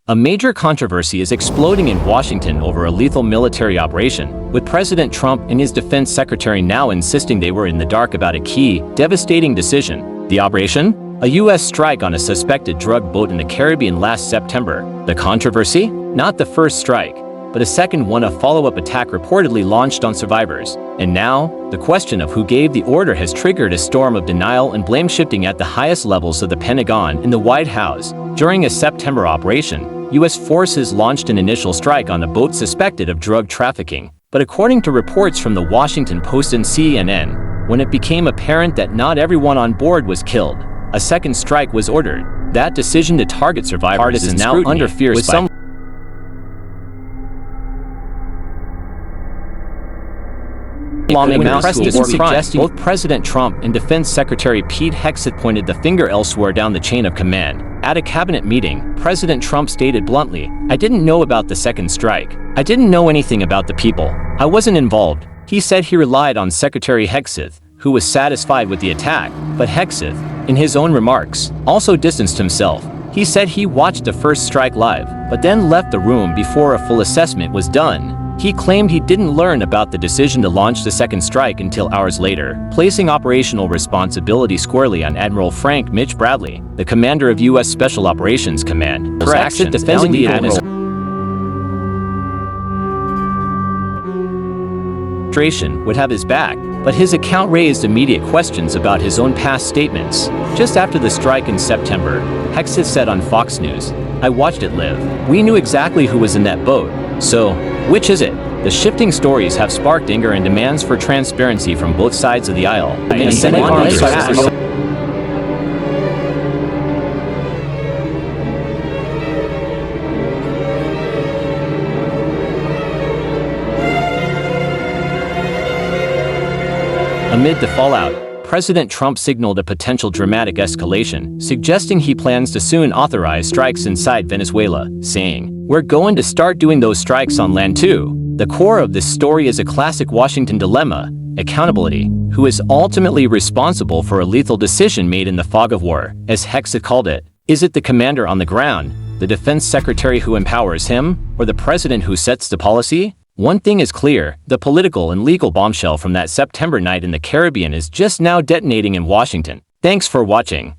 A major controversy is exploding in Washington over a lethal military operation, with President Trump and his defense secretary now insisting they were in the dark about a key, devastating decision. The operation? A U.S. strike on a suspected drug boat in the Caribbean last September. The controversy? Not the first strike, but a second one, a follow-up attack reportedly launched on survivors. And now, the question of who gave the order has triggered a storm of denial and blame shifting at the highest levels of the Pentagon and the White House. During a September operation, U.S. forces launched an initial strike on a boat suspected of drug trafficking. But according to reports from the Washington Post and CNN, when it became apparent that not everyone on board was killed, a second strike was ordered. That decision to target survivors is now under fierce some both President Trump and Defense Secretary Pete Hegseth pointed the finger elsewhere down the chain of command. At a cabinet meeting, President Trump stated bluntly, "I didn't know about the second strike. I didn't know anything about the people. I wasn't involved." He said he relied on Secretary Hegseth, who was satisfied with the attack, but Hegseth, in his own remarks, also distanced himself. He said he watched the first strike live, but then left the room before a full assessment was done. He claimed he didn't learn about the decision to launch the second strike until hours later, placing operational responsibility squarely on Admiral Frank Mitch Bradley, the commander of U.S. Special Operations Command. For actions defending the administration would have his back, but his account raised immediate questions about his own past statements. Just after the strike in September, Hegseth said on Fox News, "I watched it live. We knew exactly who was in that boat. So, which is it?" The shifting stories have sparked anger and demands for transparency from both sides of the aisle. Amid the fallout, President Trump signaled a potential dramatic escalation, suggesting he plans to soon authorize strikes inside Venezuela, saying, "We're going to start doing those strikes on land too." The core of this story is a classic Washington dilemma: accountability. Who is ultimately responsible for a lethal decision made in the fog of war, as Hegseth called it? Is it the commander on the ground, the defense secretary who empowers him, or the president who sets the policy? One thing is clear: the political and legal bombshell from that September night in the Caribbean is just now detonating in Washington. Thanks for watching.